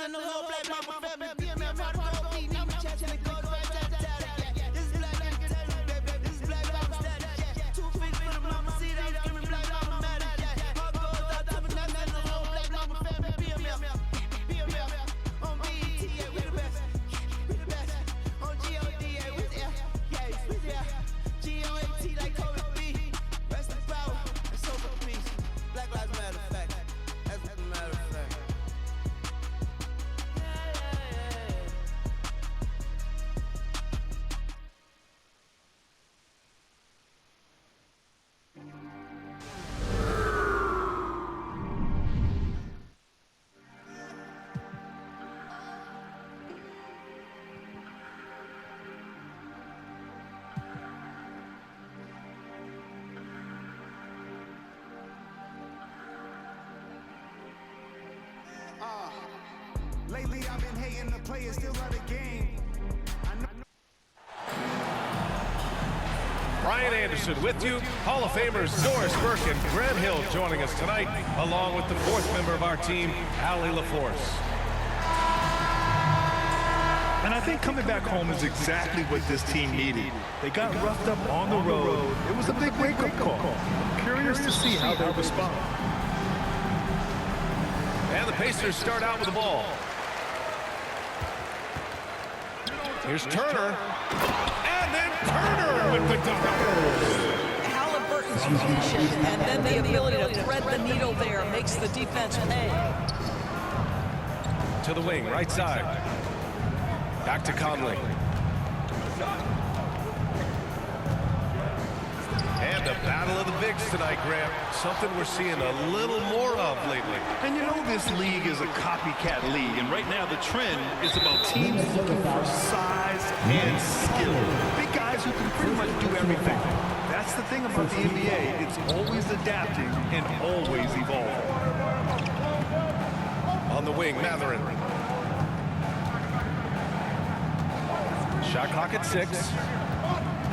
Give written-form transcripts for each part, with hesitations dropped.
in the whole black mama family. BMF hard to go beat, need me chest and it goes right down. This is black nigga daddy, baby. This is black mama status, yeah. 2 feet for the mama, see that I'm screaming black mama matters, yeah. Hard goes out to the nuts in the whole black mama family. BMF on BET, yeah, we the best. We the best. On GOD, yeah, we the GOAT like Kobe B. Rest in power and soul for peace. Black lives matter, fact. That's a matter of fact. Lately I've been hating the players still out of game. Brian Anderson with you. Hall of Famers Doris Burke and Graham Hill joining us tonight, along with the fourth member of our team, Allie LaForce. And I think coming back home is exactly what this team needed. They got roughed up on the road. It was a big wake-up call. I'm curious to see how they respond. And the Pacers start out with the ball. Here's Turner. And then Turner with the dunk. Halliburton's vision and then the ability to thread the needle there makes the defense pay. To the wing, right side. Back to Conley. And the battle of the bigs tonight, Graham. Something we're seeing a little more of lately. And you know this league is a copycat league, and right now the trend is about teams looking for size and skill. Big guys who can pretty much do everything. That's the thing about the NBA. It's always adapting and always evolving. On the wing, Mathurin. Shot clock at 6.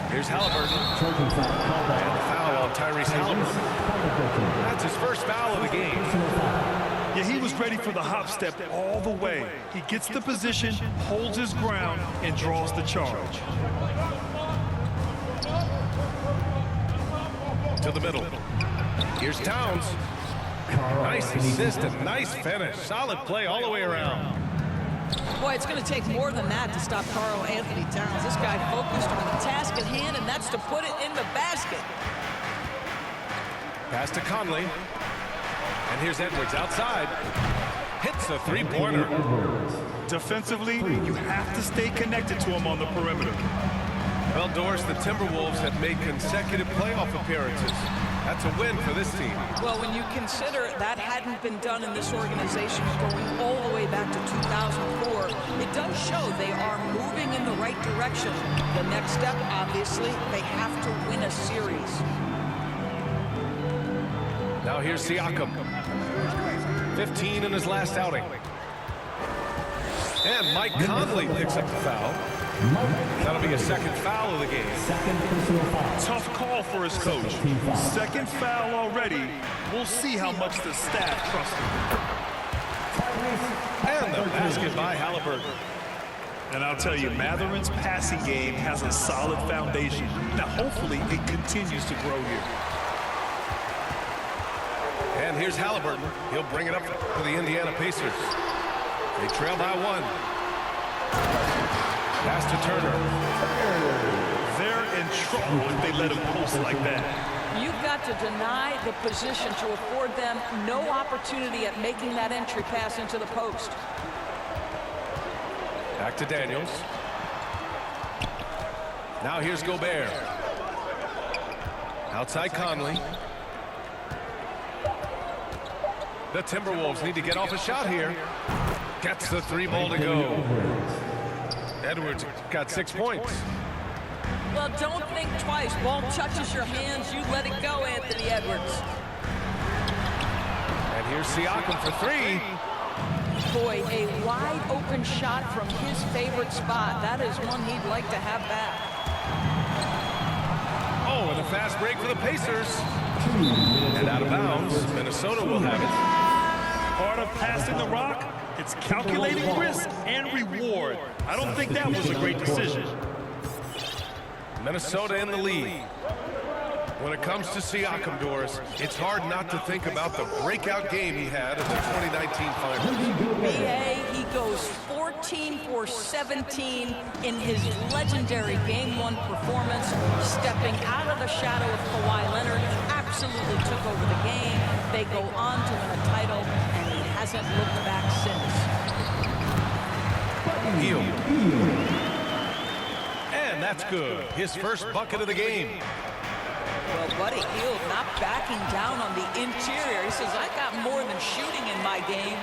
Here's Halliburton. And the foul on Tyrese Halliburton. That's his first foul of the game. Yeah, he was ready for the hop step all the way. He gets the position, holds his ground, and draws the charge. To the middle. Here's Towns. Nice assist and nice finish. Solid play all the way around. Boy, it's going to take more than that to stop Karl Anthony Towns. This guy focused on the task at hand, and that's to put it in the basket. Pass to Conley. And here's Edwards outside. Hits a three-pointer. Defensively, you have to stay connected to him on the perimeter. Well, Doris, the Timberwolves have made consecutive playoff appearances. That's a win for this team. Well, when you consider that hadn't been done in this organization going all the way back to 2004, it does show they are moving in the right direction. The next step, obviously, they have to win a series. Now here's Siakam. 15 in his last outing. And Mike Conley picks up the foul. That'll be a second foul of the game. Tough call for his coach. Second foul already. We'll see how much the staff trusts him. And the basket by Halliburton. And I'll tell you, Mathurin's passing game has a solid foundation. Now, hopefully, it continues to grow here. And here's Halliburton. He'll bring it up for the Indiana Pacers. They trail by 1. Pass to Turner. They're in trouble if they let him post like that. You've got to deny the position to afford them no opportunity at making that entry pass into the post. Back to Daniels. Now here's Gobert. Outside Conley. The Timberwolves need to get off a shot here. Gets the 3 ball to go. Edwards got 6 points. Well, don't think twice. Ball touches your hands, you let it go, Anthony Edwards. And here's Siakam for 3. Boy, a wide open shot from his favorite spot. That is one he'd like to have back. Oh, and a fast break for the Pacers. And out of bounds, Minnesota will have it. Part of passing the rock, It's calculating risk and reward. I don't think that was a great decision. Minnesota in the lead. When it comes to Siakam, Doris, it's hard not to think about the breakout game he had in the 2019 finals. BA, he goes 14 for 17 in his legendary Game 1 performance, stepping out of the shadow of Kawhi Leonard. He absolutely took over the game. They go on to win a title, and he hasn't looked back since. Hield. And that's good. His first bucket of the game. Well, Buddy Hield not backing down on the interior. He says, I got more than shooting in my game.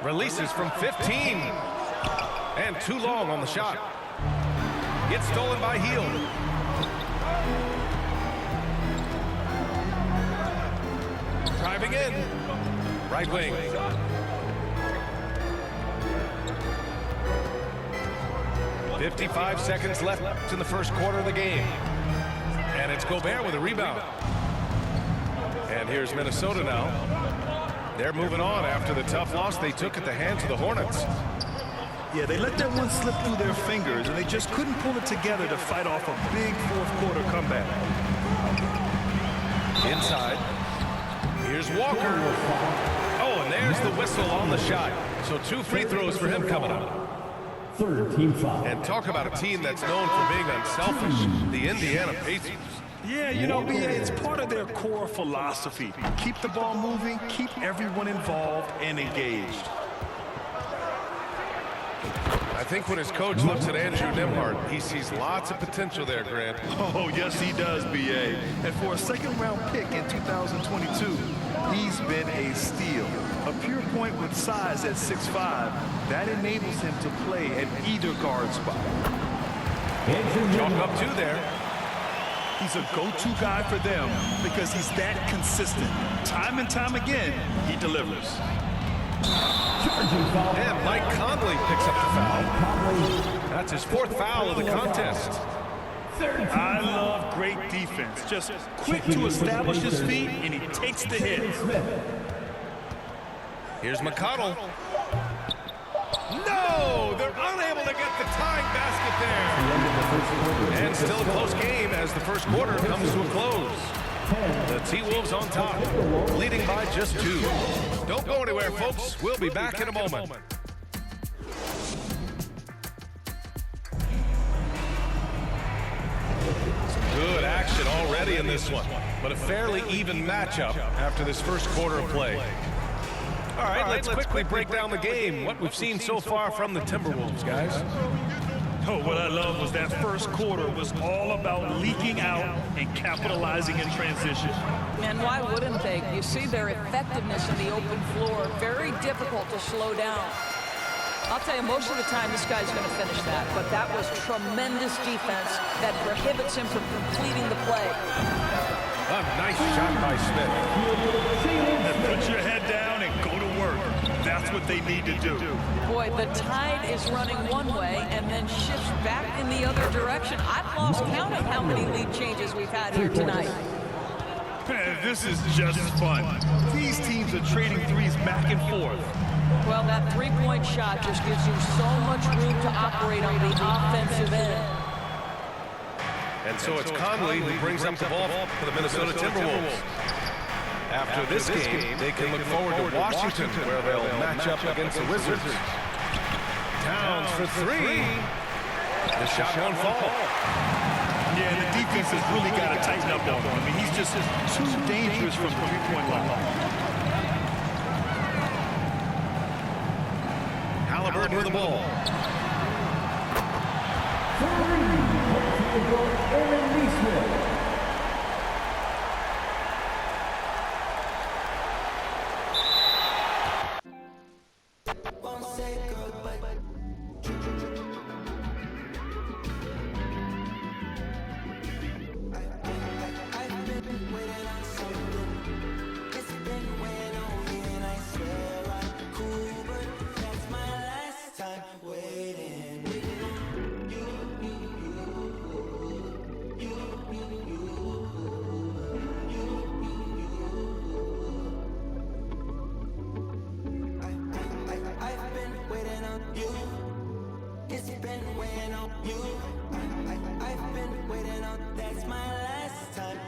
Releases from 15. And too long on the shot. Gets stolen by Hield. Driving in. Right wing. "55 seconds left in the first quarter of the game. And it's Gobert with a rebound. And here's Minnesota now. They're moving on after the tough loss they took at the hands of the Hornets. Yeah, they let that one slip through their fingers, and they just couldn't pull it together to fight off a big fourth-quarter comeback. Inside. Here's Walker. Oh, and there's the whistle on the shot. So 2 free throws for him coming up. Third team foul. And talk about a team that's known for being unselfish, the Indiana Pacers. Yeah, you know, BA, it's part of their core philosophy. Keep the ball moving, keep everyone involved and engaged. I think when his coach looks at Andrew Nembhard, he sees lots of potential there, Grant. Oh, yes, he does, BA. And for a second-round pick in 2022, he's been a steal. A pure point with size at 6'5", that enables him to play at either guard spot. Chalk up 2 there. He's a go-to guy for them because he's that consistent. Time and time again, he delivers. And Mike Conley picks up the foul. That's his 4th foul of the contest. I love great defense. Just quick to establish his feet, and he takes the hit. Here's McConnell. No! They're unable to get the tying basket there. And still a close game as the first quarter comes to a close. The T-Wolves on top, leading by just 2. Don't go anywhere, folks. We'll be back in a moment. Good action already in this one, but a fairly even matchup after this first quarter of play. All right, let's quickly break down the game, what we've seen so far from the Timberwolves, guys. Oh, what I love was that first quarter was all about leaking out and capitalizing in transition. And why wouldn't they? You see their effectiveness in the open floor. Very difficult to slow down. I'll tell you, most of the time this guy's going to finish that, but that was tremendous defense that prohibits him from completing the play. A nice shot by Smith. And put your head down and go to work. That's what they need to do. Boy, the tide is running one way and then shifts back in the other direction. I've lost count of how many lead changes we've had here tonight. This is just fun. These teams are trading threes back and forth. Well, that three-point shot just gives you so much room to operate on the offensive end. And so it's Conley who brings up the ball for the Minnesota Timberwolves. After this game, they can look forward to Washington, where they'll match up against the Wizards. Towns for 3. The shot won't fall. Yeah, the defense has really got to tighten up on him. I mean, he's just too dangerous from the three-point line. Halliburton with the ball. Aaron Neesmith. waiting on you. I've been waiting on, that's my last time.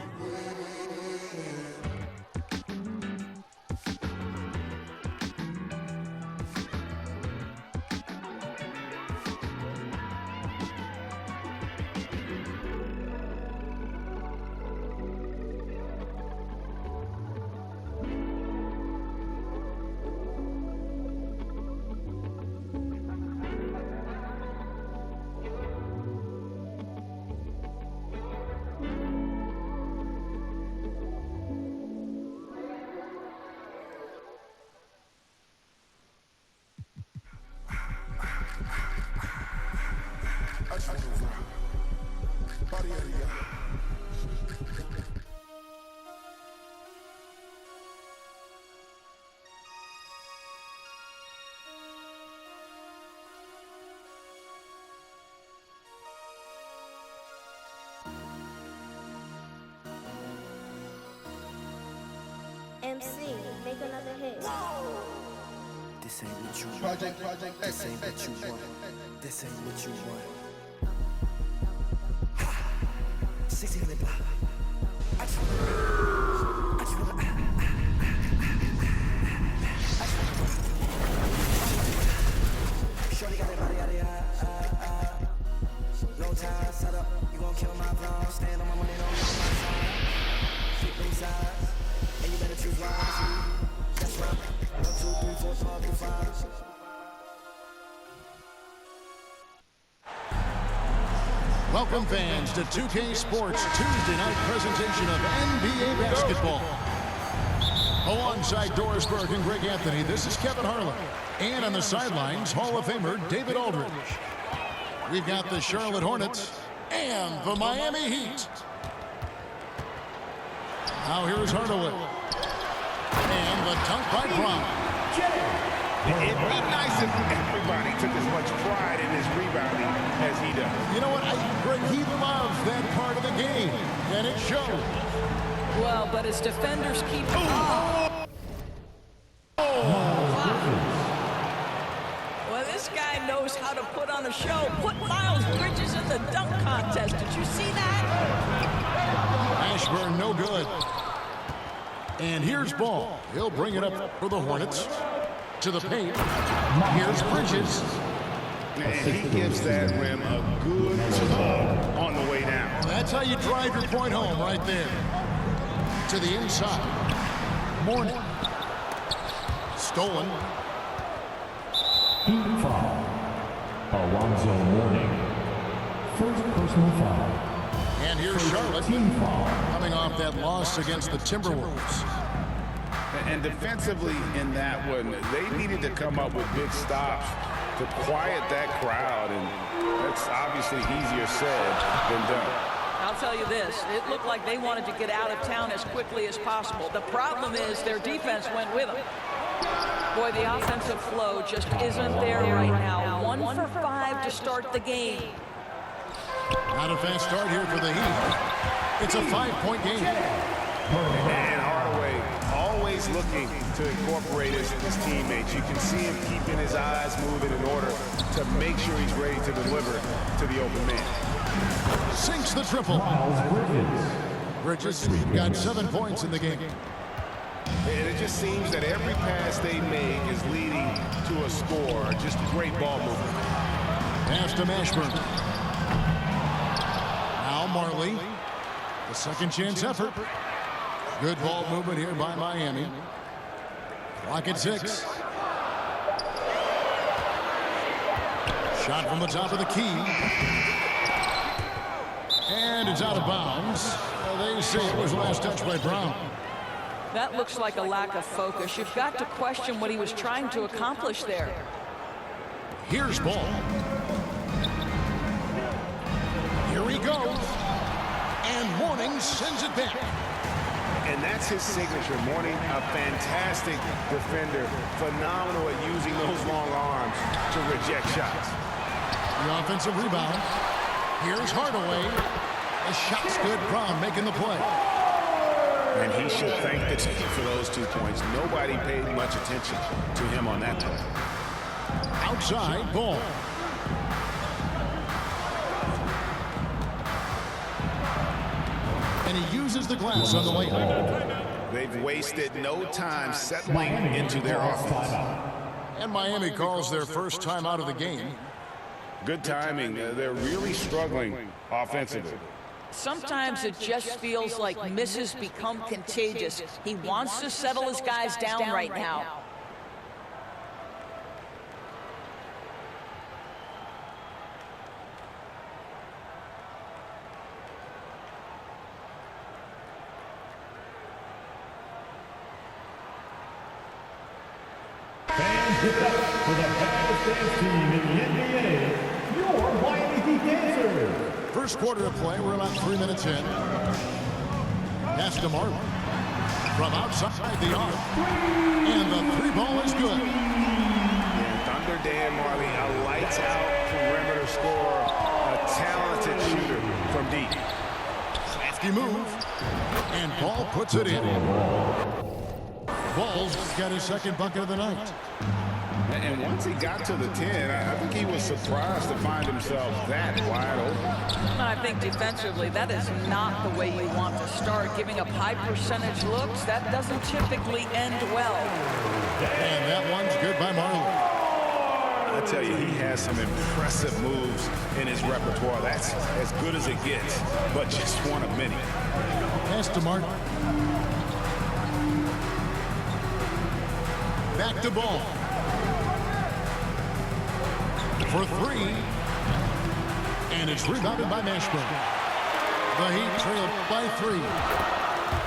MC, make another hit. This ain't what you want. This ain't what you want. This ain't what you want. 16 block. Shorty got that body out of your eye. No time, set up. You gon' kill my vlog. Stand on my money, don't be on my side. Keep them sides. And you better choose wisely. That's right. 1, 2, 3, 4, 5. Welcome fans to 2K Sports Tuesday night presentation of NBA basketball. Alongside Doris Burke and Greg Anthony, this is Kevin Harlan. And on the sidelines, Hall of Famer David Aldridge. We've got the Charlotte Hornets and the Miami Heat. Now here's Hardaway. And the dunk by Brown. It'd be nice if everybody took as much pride in his rebounding as he does. You know what, Greg, he loves that part of the game, and it shows. Well, but his defenders keep... Well, this guy knows how to put on a show. Put Miles Bridges in the dunk contest. Did you see that? Ashburn, no good. And here's Ball. He'll bring it up for the Hornets. To the paint. Here's Bridges. And he gives that rim a good tug on the way down. That's how you drive your point home right there. To the inside. Mourning. Stolen. Team foul. Alonzo Mourning. First personal foul. And here's Charlotte. Team foul. Coming off that loss against the Timberwolves. And defensively in that one, they needed to come up with big stops to quiet that crowd, and that's obviously easier said than done. I'll tell you this, it looked like they wanted to get out of town as quickly as possible. The problem is their defense went with them. Boy, the offensive flow just isn't there right now. 1 for 5 to start the game. Not a fast start here for the Heat. It's a 5-point game. And Hardaway always looking to incorporate his teammates. You can see him keeping his eyes moving in order to make sure he's ready to deliver to the open man. Sinks the triple. Bridges got 7 points in the game. And it just seems that every pass they make is leading to a score. Just great ball movement. Pass to Ashburn. Now Marley. The second chance effort. Good ball movement here by Miami. Clock at 6. Shot from the top of the key. And it's out of bounds. They say it was last touched by Brown. That looks like a lack of focus. You've got to question what he was trying to accomplish there. Here's Ball. Here he goes. And Mourning sends it back. And that's his signature. Mourning, a fantastic defender. Phenomenal at using those long arms to reject shots. The offensive rebound. Here's Hardaway. The shot's good. Brown making the play. And he should thank the team for those 2 points. Nobody paid much attention to him on that play. Outside, Ball. And he uses the glass on the way home. They've wasted no time settling into their offense. And Miami calls their first time out of the game. Good timing. They're really struggling offensively. Sometimes it just feels like misses become contagious. He wants to settle his guys down right now. Fans, give it up for the fastest dance team in the NBA, your Miami Heat Dancers. First quarter of play, we're about 3 minutes in. Pass to Marley. From outside the arc. And the three ball is good. Thunder Dan Marley, a lights-out perimeter scorer, a talented shooter from deep. Safety move. And Ball puts it in. Ball's got his second bucket of the night. And once he got to the 10, I think he was surprised to find himself that wide open. I think defensively, that is not the way you want to start. Giving up high percentage looks, that doesn't typically end well. And that one's good by Marley. I tell you, he has some impressive moves in his repertoire. That's as good as it gets, but just one of many. Pass to Martin. Back to Ball. For three. And it's rebounded by Mashburn. The Heat trail by 3.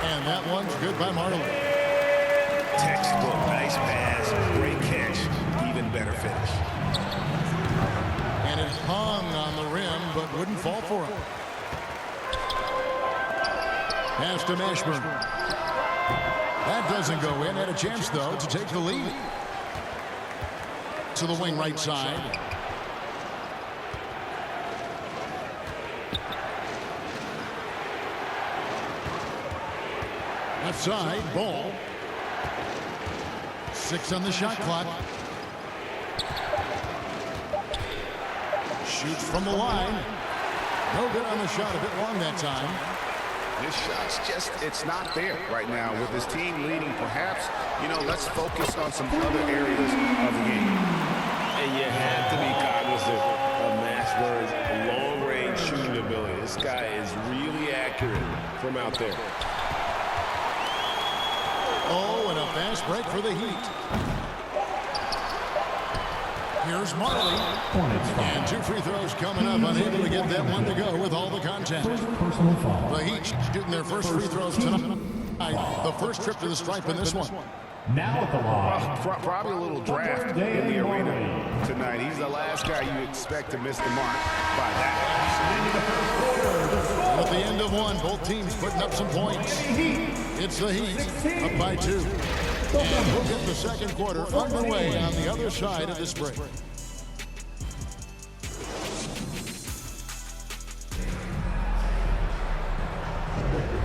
And that one's good by Marley. Textbook, nice pass, great catch, even better finish. And it hung on the rim, but wouldn't fall for him. Pass to Mashburn. That doesn't go in. Had a chance, though, to take the lead. To the wing right side. Left side, Ball. 6 on the shot clock. Shoots from the line. No good on the shot, a bit long that time. This shot's just, it's not there right now. With his team leading, perhaps, let's focus on some other areas of the game. And you have to be cognizant of Mashburn's long-range shooting ability. This guy is really accurate from out there. Oh, and a fast break for the Heat. Here's Marley. And 2 free throws coming up, unable to get that one to go with all the contact. The Heat shooting their first free throws tonight. The first trip to the stripe in this one. Now at the line. Probably a little draft in the arena tonight. He's the last guy you expect to miss the mark by that. At the end of one, both teams putting up some points. It's the Heat up by 2. And we'll get the second quarter underway on the other side of this break.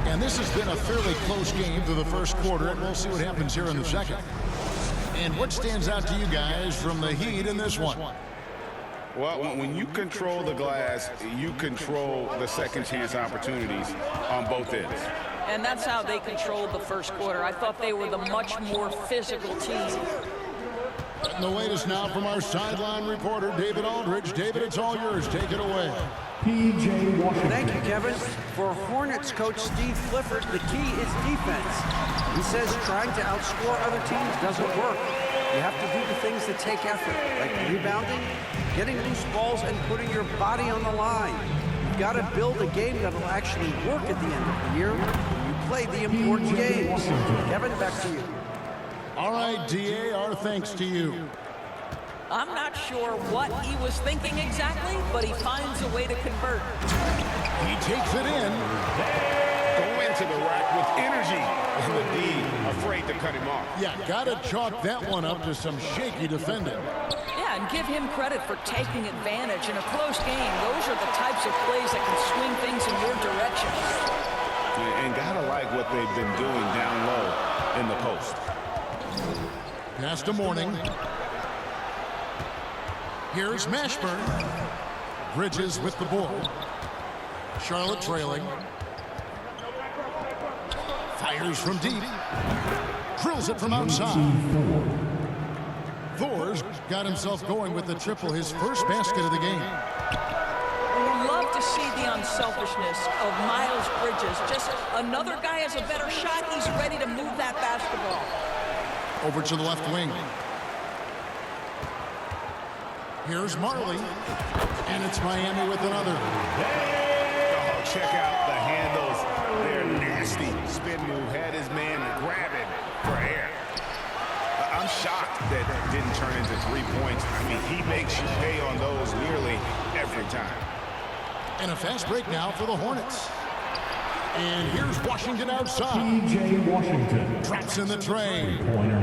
And this has been a fairly close game through the first quarter, and we'll see what happens here in the second. And what stands out to you guys from the Heat in this one? Well, when you control the glass, you control the second chance opportunities on both ends. And that's how they controlled the first quarter. I thought they were the much more physical team. And the latest now from our sideline reporter, David Aldridge. David, it's all yours. Take it away. P.J. Washington. Thank you, Kevin. For Hornets coach Steve Clifford, the key is defense. He says trying to outscore other teams doesn't work. You have to do the things that take effort, like rebounding, getting loose balls, and putting your body on the line. You've got to build a game that will actually work at the end of the year. You play the important games. Kevin, back to you. All right, D.A., our thanks to you. I'm not sure what he was thinking exactly, but he finds a way to convert. He takes it in. Go into the rack with energy. And the D afraid to cut him off. Yeah, got to chalk that one up to some shaky defending. Yeah, and give him credit for taking advantage. In a close game, those are the types of plays that can swing things in your direction. And gotta like what they've been doing down low in the post. Pass to Mourning. Here's Mashburn. Bridges with the ball. Charlotte trailing. Fires from deep. Drills it from outside. Thor's got himself going with the triple, his first basket of the game. We love to see the unselfishness of Miles Bridges. Just another guy has a better shot. He's ready to move that basketball. Over to the left wing. Here's Marley. And it's Miami with another. Oh, check out the handles. They're nasty. Spin move. Had his man grabbing for air. I'm shocked that it didn't turn into 3 points. I mean, he makes you pay on those nearly every time. And a fast break now for the Hornets. And here's Washington outside. P.J. Washington. Drops in the tray. Pointer.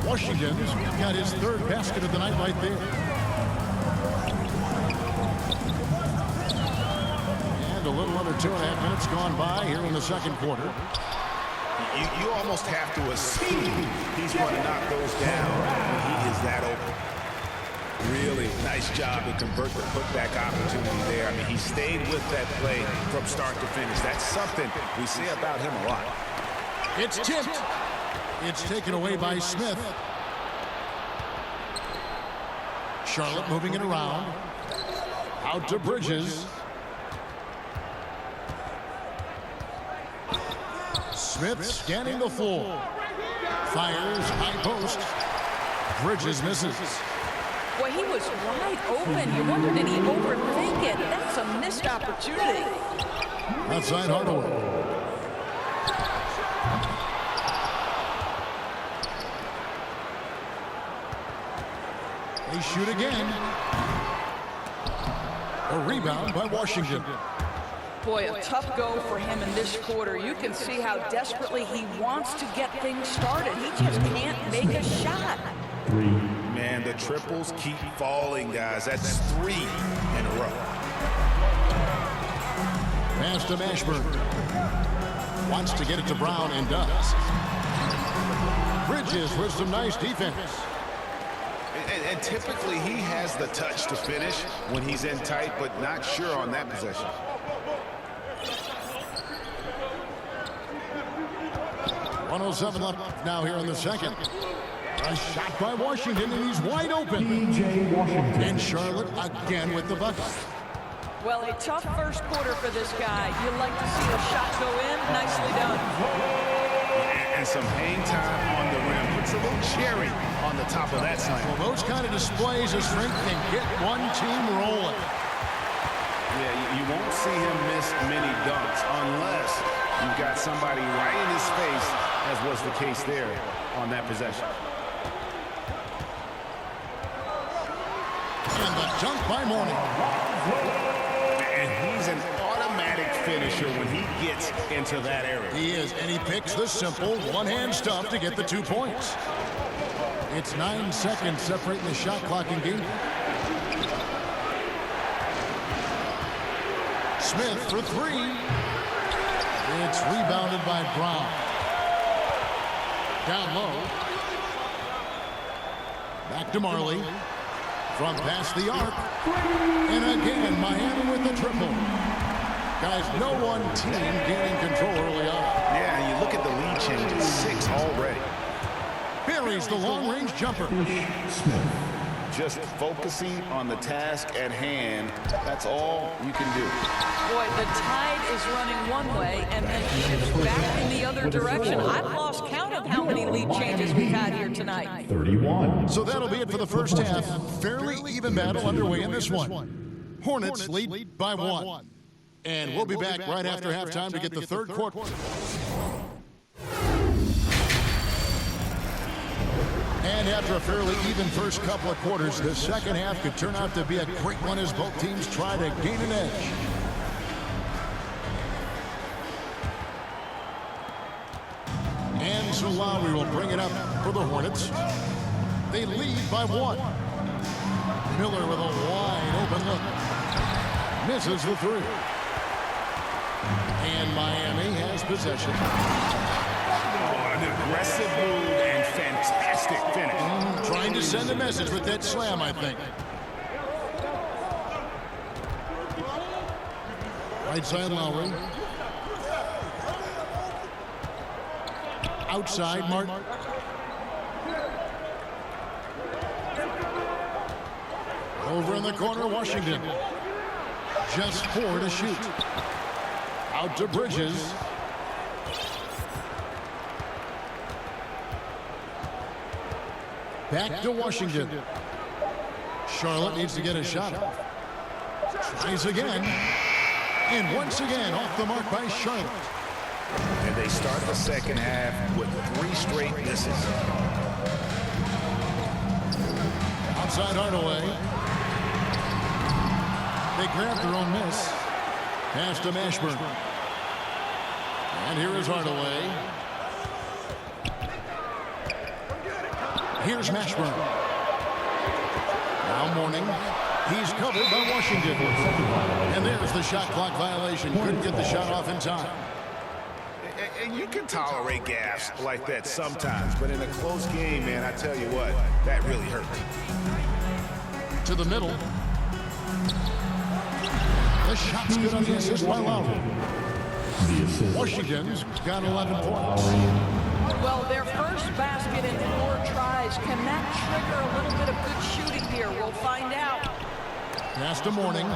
Washington's got his third basket of the night right there. And a little under 2.5 minutes gone by here in the second quarter. You almost have to assume he's going to knock those down when he is that open. Really nice job to convert the putback opportunity there. I mean, he stayed with that play from start to finish. That's something we say about him a lot. It's tipped. It's taken away by Smith. Charlotte moving it around. Out to Bridges. Smith scanning the floor. Fires high post. Bridges misses. Boy, he was wide open. You wonder, did he overthink it? That's a missed opportunity. Outside Hardaway. They shoot again. A rebound by Washington. Boy, a tough go for him in this quarter. You can see how desperately he wants to get things started. He just can't make a shot. Man, the triples keep falling, guys. That's 3 in a row. Pass to Mashburn. Wants to get it to Brown and does. Bridges with some nice defense. And typically he has the touch to finish when he's in tight, but not sure on that possession. .107 left now here in the second. A shot by Washington, and he's wide open. P.J. Washington. And Charlotte again with the bucket. Well, a tough first quarter for this guy. You like to see the shot go in. Nicely done. And some hang time on the rim. Puts a little cherry on the top of that slam. Well, those kind of displays of strength can get one team rolling. Yeah, you won't see him miss many dunks unless you've got somebody right in his face, as was the case there on that possession. And the dunk by Mourning. And he's an automatic finisher when he gets into that area. He is, and he picks the simple one-hand stuff to get the 2 points. It's 9 seconds separating the shot clock and game. Smith for 3. It's rebounded by Brown. Down low. Back to Marley. From past the arc. And again, Miami with the triple. Guys, no one team gaining control early on. Yeah, and you look at the lead changes, 6 already. Buries the long-range jumper. Smith. Just focusing on the task at hand, that's all you can do. Boy, the tide is running one way and then shifts back in the other direction. I've lost count of how many lead changes we've had here tonight. 31. So that'll be it for the first half. Fairly even battle underway in this one. Hornets lead by 1. And we'll be back right after halftime to get the third quarter. And after a fairly even first couple of quarters, the second half could turn out to be a great one as both teams try to gain an edge. And so Lowry will bring it up for the Hornets. They lead by 1. Miller with a wide open look. Misses the 3. And Miami has possession. Oh, an aggressive move and fantastic finish. Trying to send a message with that slam, I think. Right side Lowry. outside Martin. Over in the corner, Washington. Just 4 to shoot. Out to Bridges. Back to Washington. Charlotte needs to get a shot off. Tries again. And once again off the mark by Charlotte. And they start the second half with 3 straight misses. Outside Hardaway. They grab their own miss. Pass to Mashburn. And here is Hardaway. Here's Mashburn. Now Mourning. He's covered by Washington. And there's the shot clock violation. Couldn't get the shot off in time. And you can tolerate gaffes like that sometimes, but in a close game, man, I tell you what, that really hurts. To the middle. The shot's good on the assist by Lowry. Washington's got 11 points. Well, their first basket in 4 tries. Can that trigger a little bit of good shooting here? We'll find out. Pass to Mourning.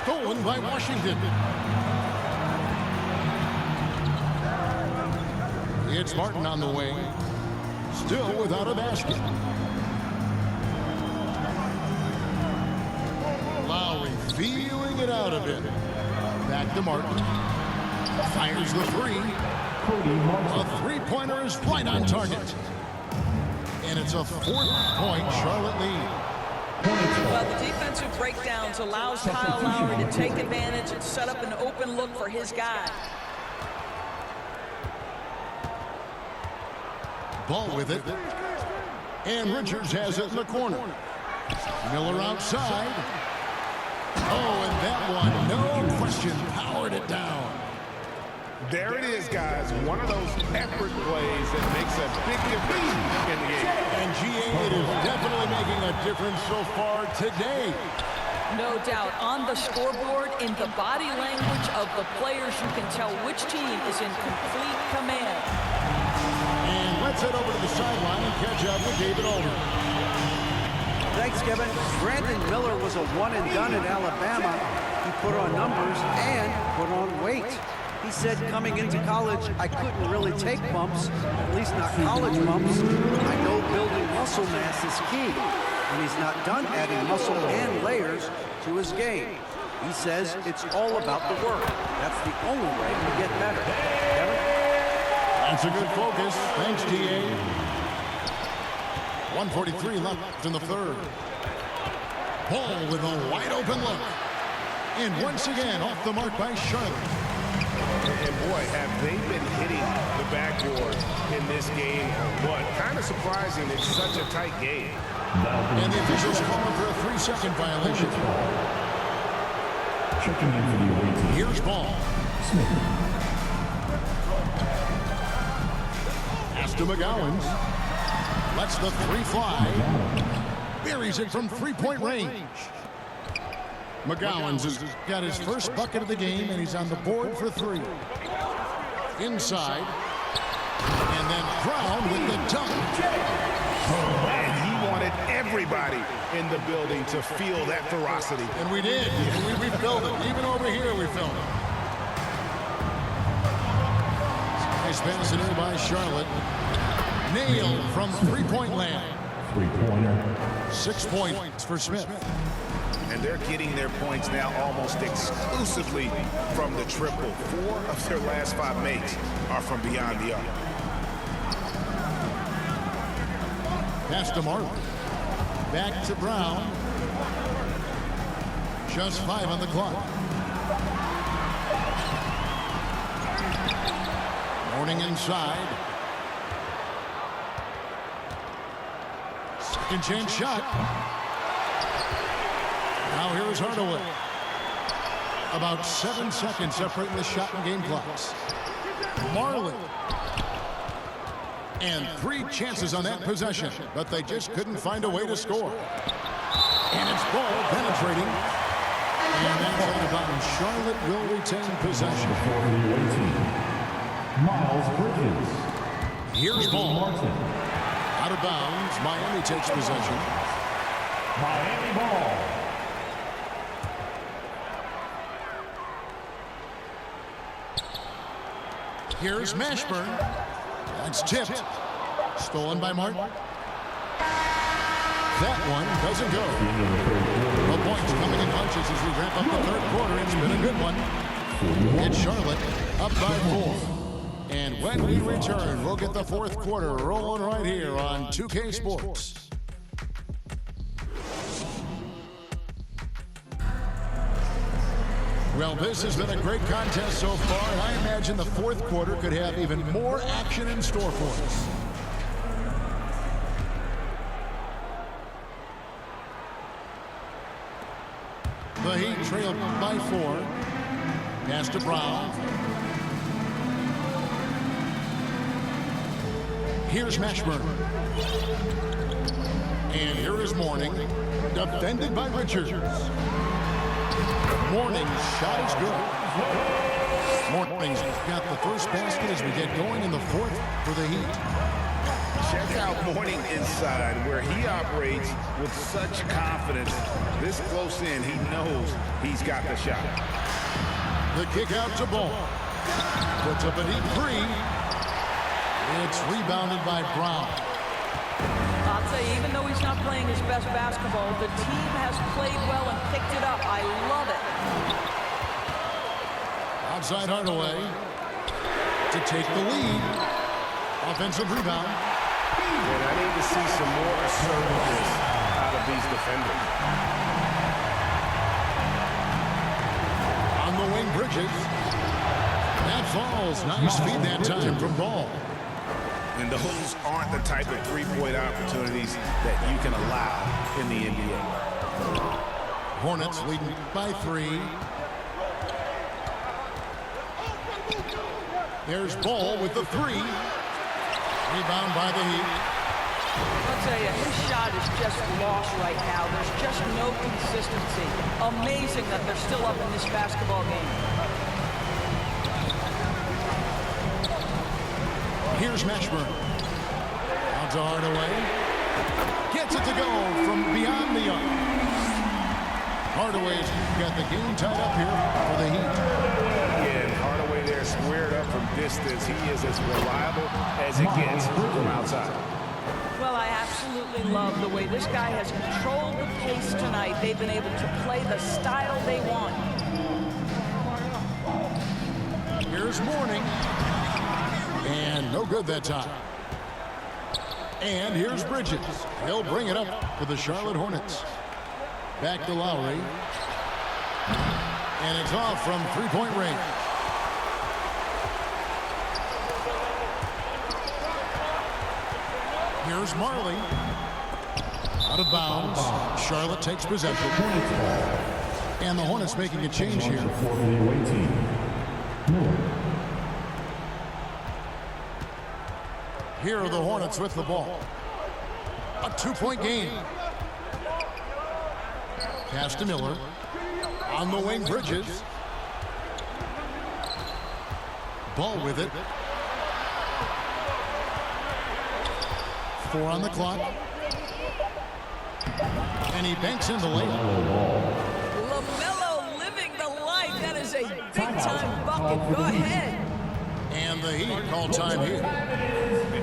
Stolen by Washington. It's Martin on the wing. Still without a basket. Lowry feeling it out a bit. Back to Martin. Fires the 3. A 3-pointer is right on target. And it's a 4-point Charlotte lead. Well, the defensive breakdowns allows Kyle Lowry to take advantage and set up an open look for his guy. Ball with it. And Richards has it in the corner. Miller outside. Oh, and that one, no question, powered it down. There it is, guys. One of those effort plays that makes a big difference in the game. And GA, it is definitely making a difference so far today. No doubt. On the scoreboard, in the body language of the players, you can tell which team is in complete command. And let's head over to the sideline and catch up with David Aldridge. Thanks, Kevin. Brandon Miller was a one-and-done at Alabama. He put on numbers and put on weight. He said coming into college, I couldn't really take bumps, at least not college bumps. I know building muscle mass is key, and he's not done adding muscle and layers to his game. He says it's all about the work. That's the only way to get better. Kevin? That's a good focus. Thanks, DA. 1:43 left in the third. Paul with a wide open look. And once again, off the mark by Charlotte. And boy, have they been hitting the backboard in this game or what? Kind of surprising it's such a tight game. And the officials calling for a 3-second violation. Checking in for the away team. Here's Ball. Pass to McGowan. Lets the 3 fly. Buries it from 3-point range. McGowan's has got his first bucket of the game, and he's on the board for 3. Inside. And then Brown with the dunk. And he wanted everybody in the building to feel that ferocity. And we did. And we felt it. Even over here, we felt it. Nice pass in here by Charlotte. Nailed from 3-point land. 3-pointer. 6 points for Smith. And they're getting their points now almost exclusively from the triple. 4 of their last 5 makes are from beyond the arc. Pass to Martin. Back to Brown. Just 5 on the clock. Mourning inside. Second chance shot. Now here is Hardaway. About 7 seconds separating the shot and game clocks. Marley. And 3 chances on that possession, but they just couldn't find a way to score. And it's Ball penetrating. And that's out of bounds. Charlotte will retain possession. For the away team. Miles Bridges. Here's ball. Out of bounds. Miami takes possession. Miami ball. Here's Mashburn. That's tipped. Stolen by Martin. That one doesn't go. The points coming in bunches as we wrap up the third quarter. It's been a good one. It's Charlotte up by 4. And when we return, we'll get the fourth quarter rolling right here on 2K Sports. Well, this has been a great contest so far, and I imagine the fourth quarter could have even more action in store for us. The Heat trailed by 4. Pass to Brown. Here's Mashburn. And here is Mourning. Defended by Richards. Mourning's shot is good. Mourning's got the first basket as we get going in the fourth for the Heat. Check out Mourning inside, where he operates with such confidence. This close in, he knows he's got the shot. The kick out to Ball. Puts up a deep 3. It's rebounded by Brown. I'll tell you, even though he's not playing his best basketball, the team has played well and picked it up. I love it. Outside Hardaway to take the lead. Offensive rebound. And I need to see some more assertiveness out of these defenders. On the wing, Bridges. That falls. Nice feed that time from Ball. And those aren't the type of three-point opportunities that you can allow in the NBA. Hornets leading by 3. There's Ball with the 3. Rebound by the Heat. I'll tell you, his shot is just lost right now. There's just no consistency. Amazing that they're still up in this basketball game. Here's Mashburn. Out to Hardaway. Gets it to go from beyond the arc. Hardaway's got the game tied up here for the Heat. Again, Hardaway there squared up from distance. He is as reliable as it gets from outside. Well, I absolutely love the way this guy has controlled the pace tonight. They've been able to play the style they want. Here's Mourning. And no good that time. And here's Bridges. He'll bring it up for the Charlotte Hornets. Back to Lowry. And it's off from three-point range. Here's Marley. Out of bounds. Charlotte takes possession. And the Hornets making a change here. Here are the Hornets with the ball. A 2-point game. Pass to Miller. On the wing, Bridges. Ball with it. 4 on the clock. And he banks in the layup. LaMelo living the life. That is a big-time bucket. Go ahead. And the Heat call time here.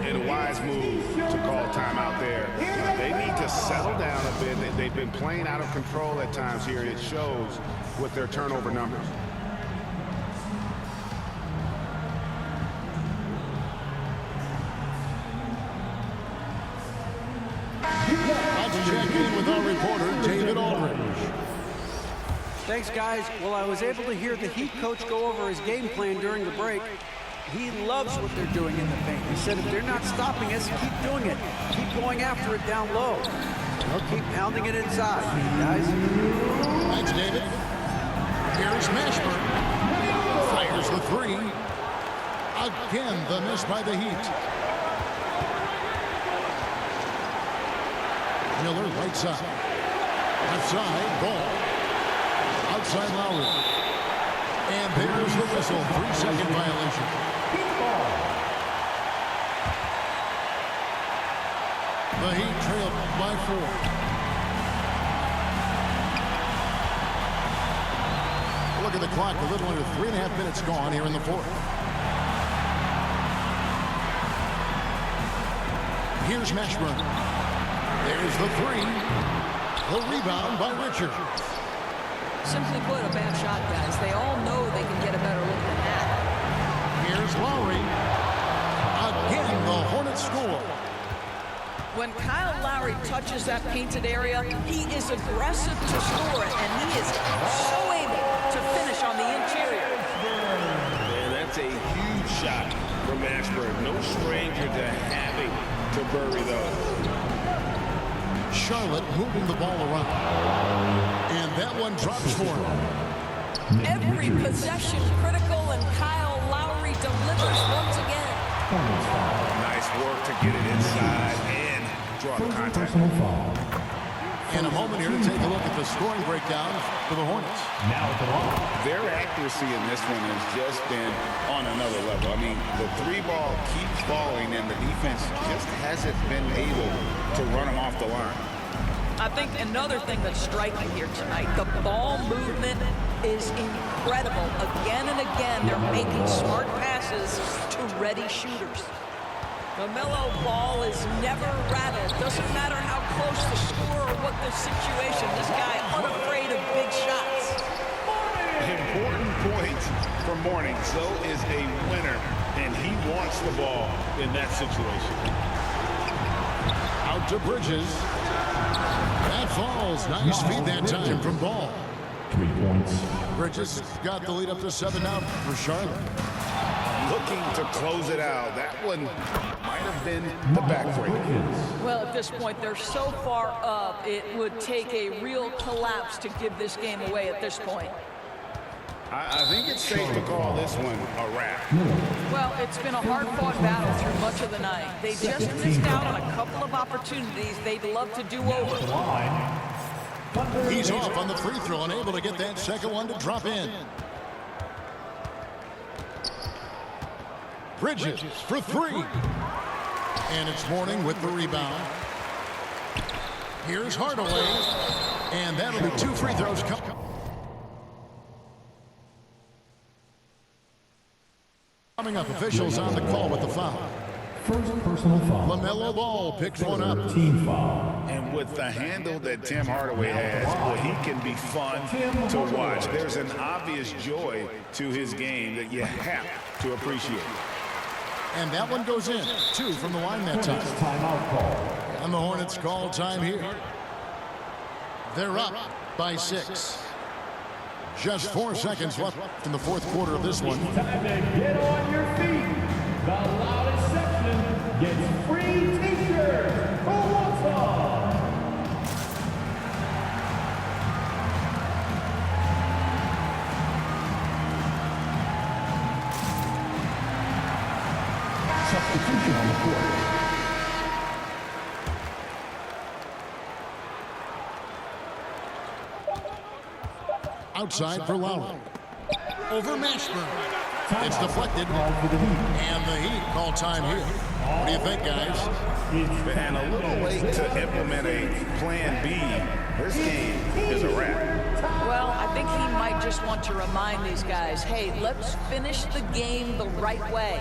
And a wise move to call time out there. They need to settle down a bit. They've been playing out of control at times here, and it shows with their turnover numbers. Let's check in with our reporter, David Aldridge. Thanks, guys. Well, I was able to hear the Heat coach go over his game plan during the break. He loves what they're doing in the paint. He said if they're not stopping us, keep doing it. Keep going after it down low. They'll keep pounding it inside, guys. Thanks, David. Here's Mashburn. Fires the 3. Again, the miss by the Heat. Miller right side. Left side, Ball. Outside Lowry. And there's the whistle. 3-second violation. The Heat trail by 4. Look at the clock, a little under 3.5 minutes gone here in the fourth. Here's Mashburn. There's the 3. The rebound by Richard. Simply put, a bad shot, guys. They all know they can get a better look than that. Here's Lowry. Again, the Hornets score. When Kyle Lowry touches that painted area, he is aggressive to score it, and he is so able to finish on the interior. Man, that's a huge shot from Mashburn. No stranger to having to bury those. Charlotte moving the ball around. And that one drops for him. Every possession critical, and Kyle Lowry delivers once again. Nice work to get it inside and draw the contact. In a moment here to take a look at the scoring breakdown for the Hornets. Now at the line. Their accuracy in this one has just been on another level. I mean, the 3 ball keeps falling, and the defense just hasn't been able to run them off the line. I think another thing that's striking here tonight, the ball movement is incredible. Again and again, they're making smart passes to ready shooters. LaMelo Ball is never rattled. Doesn't matter how close the score or what the situation. This guy unafraid of big shots. Important points for Mourning. So is a winner, and he wants the ball in that situation. Out to Bridges. That falls. Nice feed that time from Ball. 3 points. Bridges got the lead up to 7 now for Charlotte. Looking to close it out. That one might have been the backbreaker. Well, at this point, they're so far up, it would take a real collapse to give this game away at this point. I think it's safe to call this one a wrap. Well, it's been a hard-fought battle through much of the night. They just missed out on a couple of opportunities they'd love to do over. He's off on the free throw, unable to get that second one to drop in. Bridges for 3. And it's Mourning with the rebound. Here's Hardaway. And that'll be 2 free throws. Coming up, officials on the call with the foul. First personal foul. LaMelo Ball picks one up. Team foul. And with the handle that Tim Hardaway has, well, he can be fun to watch. There's an obvious joy to his game that you have to appreciate. And that one goes in. 2 from the line that time. Timeout call. And the Hornets call time here. They're up by 6. Just 4 seconds left in the fourth quarter of this one. Time to get on your feet. The loudest section gets free t-shirts. Who wants one? Substitution on the court. Outside for Lowry. Over Mashburn. It's deflected. And the Heat call time here. What do you think, guys? And a little late to implement a plan B. This game is a wrap. Well, I think he might just want to remind these guys, hey, let's finish the game the right way.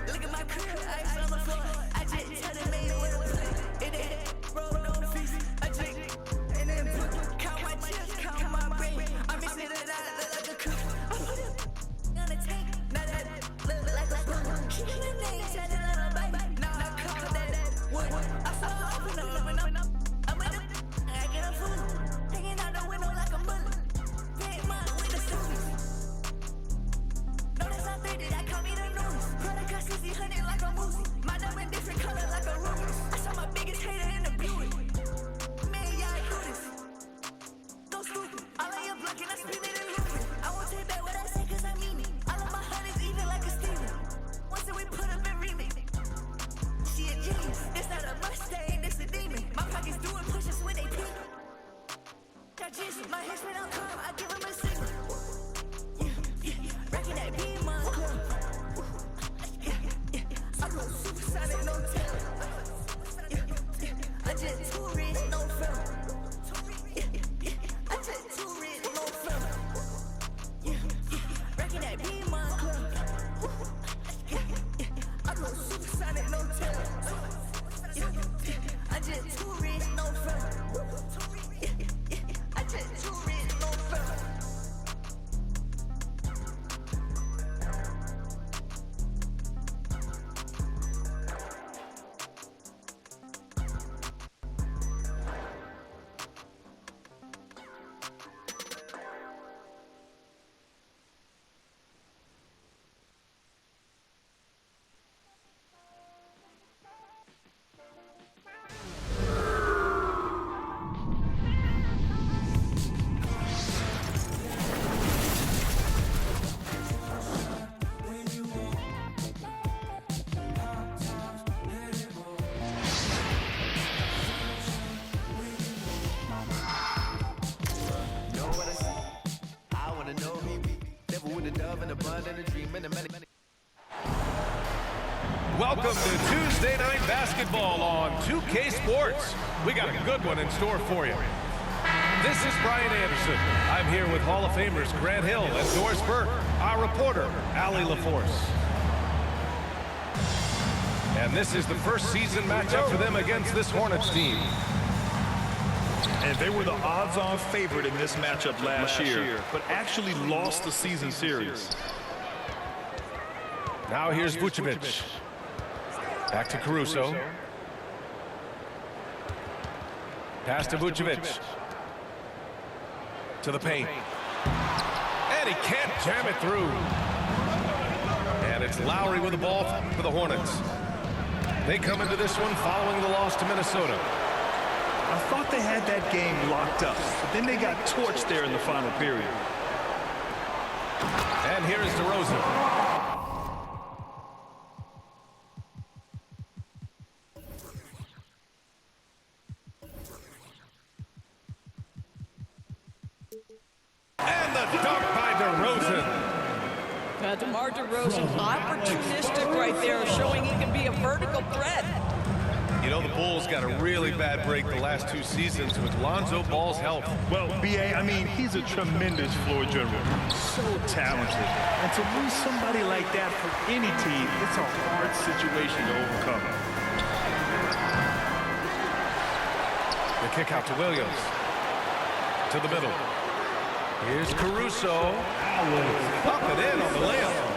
Look at my crib, ice on the floor. I just tell them made it with a play. It ain't roll no fees. I drink and then count my chips, count my brain. I'm mixing it out, look like a cook. I put it on the tank, now that look like a spoon. She got a name, tell it on a bite. Now I call that wood. I saw her open up. I'm in the, I get a fool. Hanging out the window like a bullet. Paint mine with the suits. No, that's not 30, that call me the news. Product got 60, like a moose. My diamond different color like a ruby. I saw my biggest hater in the Buick. Man, y'all do this. Go stupid. All of your blocking, I spin it and loop it. I won't take back what I say, cause I mean it. All of my honeys even like a Steven. Once that we put up in remix. She a genius. This not a Mustang, this a demon. My pockets doing pushes when they peek. Got Jesus, my head spin on calm, I give him a signal. Rockin' that beam on club. I go supersonic, no tail. I just too rich, no film. I just too rich, no film. Rockin' that beam on club. I go supersonic, no tail. I just too rich, no film. I just too rich, no film. Welcome to Tuesday Night Basketball on 2K Sports. We got a good one in store for you. This is Brian Anderson. I'm here with Hall of Famers Grant Hill and Doris Burke, our reporter, Allie LaForce. And this is the first season matchup for them against this Hornets team. And they were the odds-on favorite in this matchup last year, but actually lost the season series. Now here's Vucevic. Back to Caruso. Pass to Vucevic. To the paint. And he can't jam it through. And it's Lowry with the ball for the Hornets. They come into this one following the loss to Minnesota. I thought they had that game locked up, but then they got torched there in the final period. And here is DeRozan. And the dunk by DeRozan. DeMar DeRozan, opportunistic right there, showing he can be a vertical threat. You know, the Bulls got a really bad break the last two seasons with Lonzo Ball's help. Well, B.A., I mean, he's a tremendous floor general. So talented. And to lose somebody like that for any team, it's a hard situation to overcome. The kick out to Williams. To the middle. Here's Caruso. Pop it in on the layup.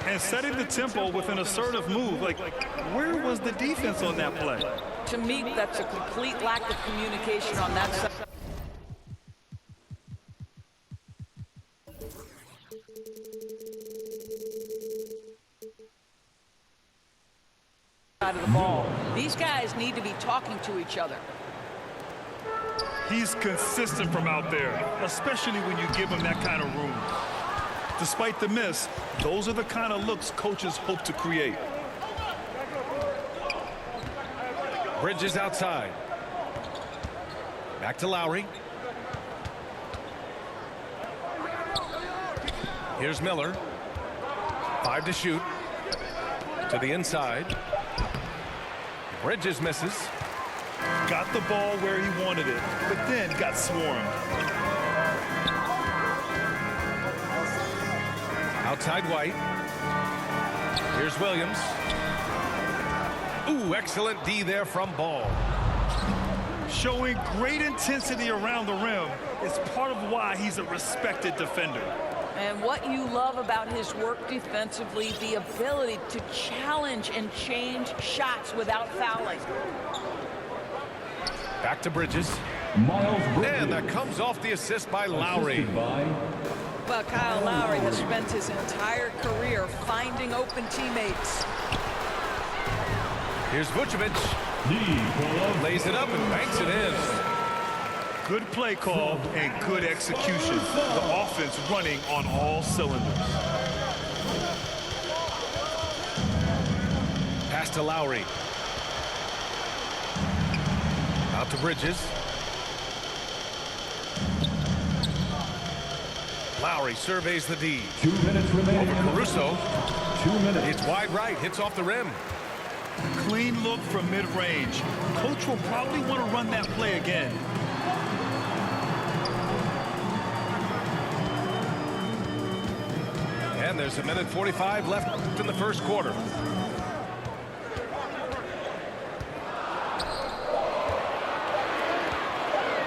And setting the tempo with an assertive move. Like, where was the defense on that play? To me, that's a complete lack of communication on that side of the ball. These guys need to be talking to each other. He's consistent from out there, especially when you give him that kind of room. Despite the miss, those are the kind of looks coaches hope to create. Bridges outside. Back to Lowry. Here's Miller. 5 to shoot. To the inside. Bridges misses. Got the ball where he wanted it, but then got swarmed. Outside White. Here's Williams. Ooh, excellent D there from Ball. Showing great intensity around the rim is part of why he's a respected defender. And what you love about his work defensively, the ability to challenge and change shots without fouling. Back to Bridges. Miles Bridges. And that comes off the assist by Lowry. Assisted by Well, Kyle Lowry has spent his entire career finding open teammates. Here's Vucevic. Nikola Lays it up and banks it in. Good play call and good execution. The offense running on all cylinders. Pass to Lowry. Out to Bridges. Lowry surveys the D. 2 minutes remaining. Over Caruso. 2 minutes. It's wide right. Hits off the rim. Clean look from mid-range. Coach will probably want to run that play again. And there's 1:45 left in the first quarter.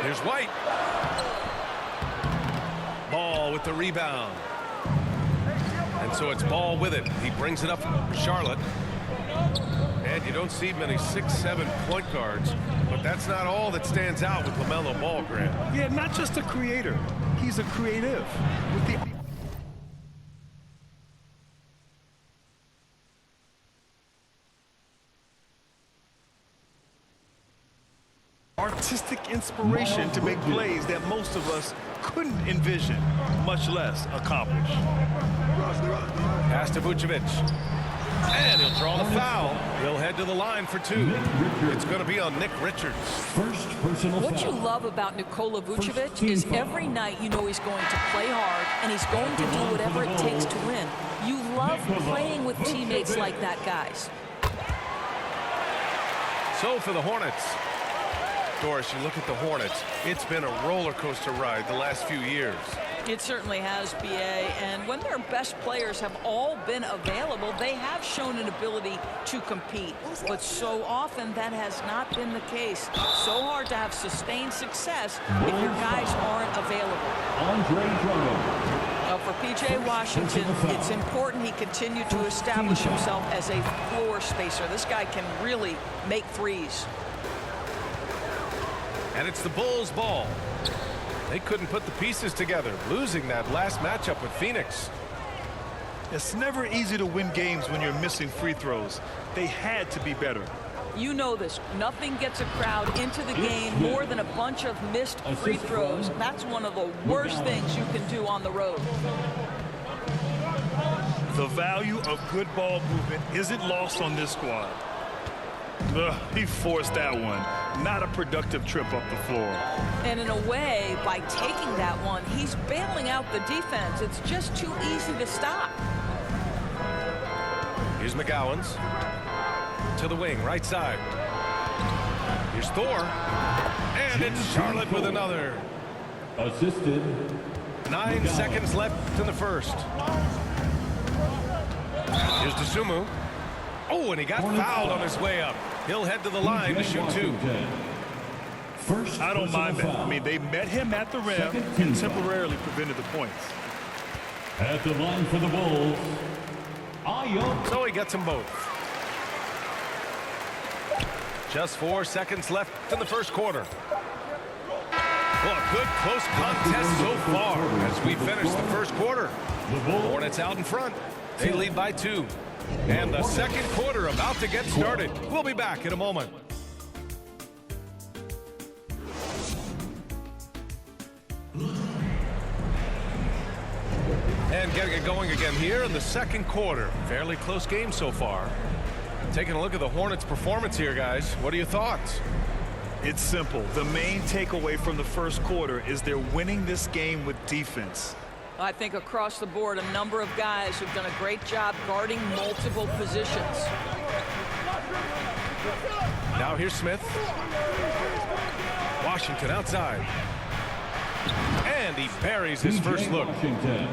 Here's White. Ball with the rebound. And so it's Ball with it. He brings it up for Charlotte. And you don't see many 6'7" point guards, but that's not all that stands out with LaMelo Ball, Grant. Yeah, not just a creator. He's a creative. With the artistic inspiration to make plays that most of us couldn't envision, much less accomplish. Pass to Vucevic. And he'll draw the foul. He'll head to the line for two. It's going to be on Nick Richards. First personal What foul. you love about Nikola Vucevic is every night you know he's going to play hard and he's going to do whatever it takes to win. You love playing with teammates like that, guys. So for the Hornets. Doris, you look at the Hornets. It's been a roller coaster ride the last few years. It certainly has, BA, and when their best players have all been available, they have shown an ability to compete. But so often that has not been the case. So hard to have sustained success if your guys aren't available. Andre Drummond. For P.J. Washington, it's important he continue to establish himself as a floor spacer. This guy can really make threes. And it's the Bulls' ball. They couldn't put the pieces together, losing that last matchup with Phoenix. It's never easy to win games when you're missing free throws. They had to be better. You know this. Nothing gets a crowd into the game more than a bunch of missed free throws. That's one of the worst things you can do on the road. The value of good ball movement isn't lost on this squad. Ugh, he forced that one. Not a productive trip up the floor. And in a way, by taking that one, he's bailing out the defense. It's just too easy to stop. Here's McGowan's. To the wing, right side. Here's Thor. And it's Charlotte with another. Assisted. 9 seconds left in the first. Here's Dosunmu. Oh, and he got fouled on his way up. He'll head to the line to shoot two. First I don't mind that. foul. I mean, they met him at the rim and temporarily prevented the points. At the line for the Bulls, Ayo. So he gets them both. Just 4 seconds left in the first quarter. Well, a good close contest so far as we finish the first quarter. Hornets out in front. They lead by 2. And the second quarter about to get started. We'll be back in a moment. And getting it going again here in the second quarter. Fairly close game so far. Taking a look at the Hornets' performance here, guys. What are your thoughts? It's simple. The main takeaway from the first quarter is they're winning this game with defense. I think across the board, a number of guys who've done a great job guarding multiple positions. Now here's Smith. Washington outside. And he buries his first look. Washington.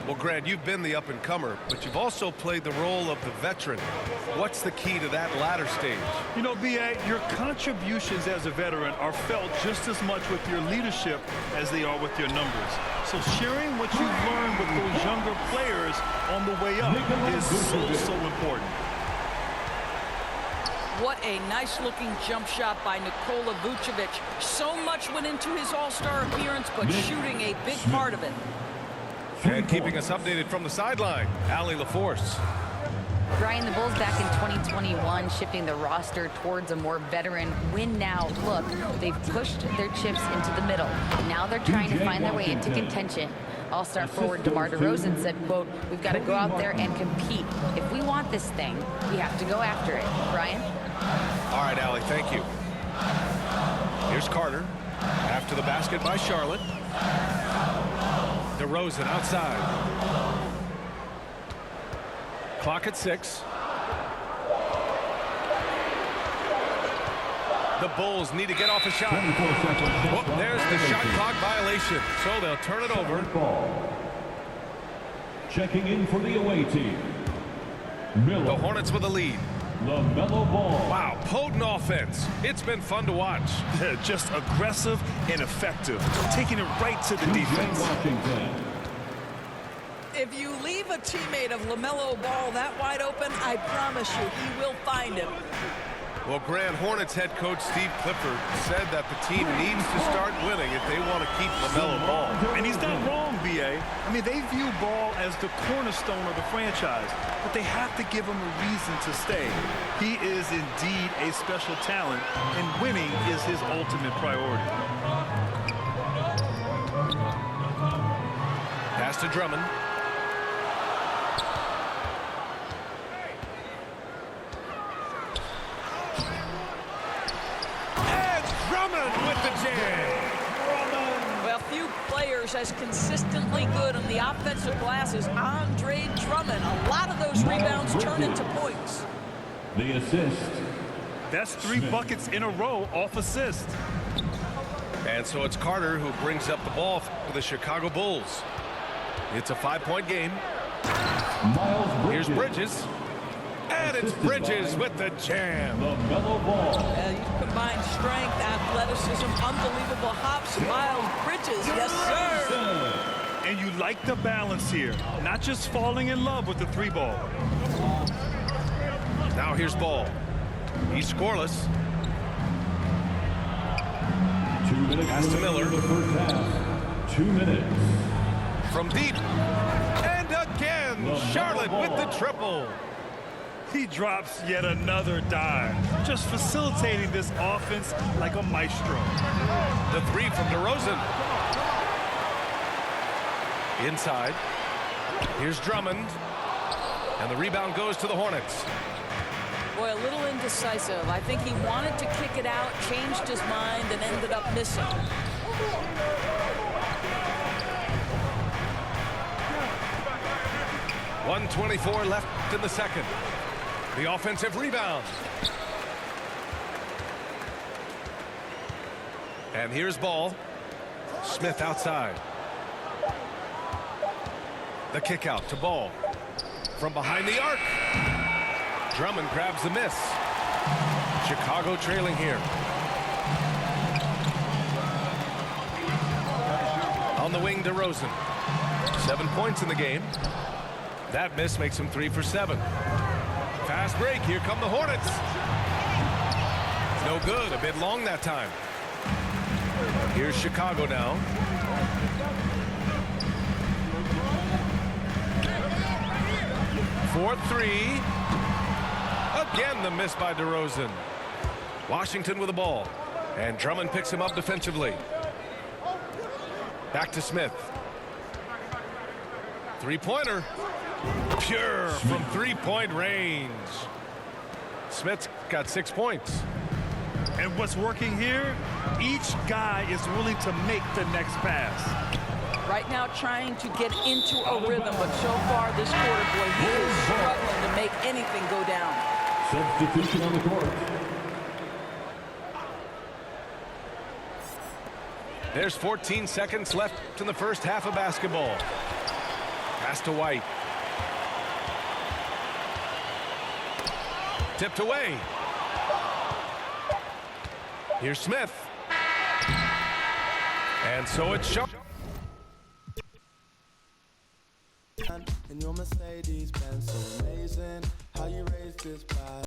Well, Grant, you've been the up-and-comer, but you've also played the role of the veteran. What's the key to that latter stage? You know, B.A., your contributions as a veteran are felt just as much with your leadership as they are with your numbers. So sharing what you've learned with those younger players on the way up is so important. What a nice-looking jump shot by Nikola Vucevic. So much went into his All-Star appearance, but shooting a big part of it. And keeping us updated from the sideline, Allie LaForce. Brian, the Bulls back in 2021 shifting the roster towards a more veteran win-now look. They've pushed their chips into the middle. Now they're trying to find their way into contention. All-Star forward DeMar DeRozan said, quote, "We've got to go out there and compete. If we want this thing, we have to go after it." Brian? All right, Allie, thank you. Here's Carter. After the basket by Charlotte. DeRozan outside. Clock at 6. The Bulls need to get off a shot. Oh, there's the shot clock violation. So they'll turn it over. Checking in for the away team. Miller. The Hornets with a lead. LaMelo Ball. Wow, potent offense. It's been fun to watch. Just aggressive and effective, taking it right to the defense. Washington. If you leave a teammate of LaMelo Ball that wide open, I promise you, he will find him. Well, Grand Hornets head coach Steve Clifford said that the team needs to start winning if they want to keep LaMelo Ball. And he's not wrong, B.A. I mean, they view Ball as the cornerstone of the franchise, but they have to give him a reason to stay. He is indeed a special talent, and winning is his ultimate priority. Pass to Drummond. With the jam. Well, few players as consistently good on the offensive glass as Andre Drummond. A lot of those rebounds turn into points. The assist. That's 3 buckets in a row off assist. And so it's Carter who brings up the ball for the Chicago Bulls. It's a 5-point game. Here's Bridges. And it's Bridges with the jam. LaMelo Ball. You combine strength, athleticism, unbelievable hops. Miles Bridges, yes, sir. And you like the balance here, not just falling in love with the 3-ball. Now here's Ball. He's scoreless. 2 minutes. Pass to Miller. The first half. 2 minutes. From deep. And again, Charlotte with the triple. He drops yet another dime, just facilitating this offense like a maestro. The 3 from DeRozan. Inside. Here's Drummond. And the rebound goes to the Hornets. Boy, a little indecisive. I think he wanted to kick it out, changed his mind, and ended up missing. .124 left in the second. The offensive rebound. And here's Ball. Smith outside. The kick out to Ball. From behind the arc. Drummond grabs the miss. Chicago trailing here. On the wing, DeRozan. 7 points in the game. That miss makes him 3 for 7. Fast break. Here come the Hornets. No good. A bit long that time. Here's Chicago now. For 3. Again, the miss by DeRozan. Washington with the ball. And Drummond picks him up defensively. Back to Smith. 3-pointer. Pure from 3-point range. Smith's got 6 points. And what's working here? Each guy is willing to make the next pass. Right now trying to get into a rhythm, but so far this quarter, boy, he is struggling to make anything go down. Substitution on the court. There's 14 seconds left in the first half of basketball. Pass to White. Tipped away. Here's Smith. And so it's shot. And your Mercedes Benz so amazing. How you raised this by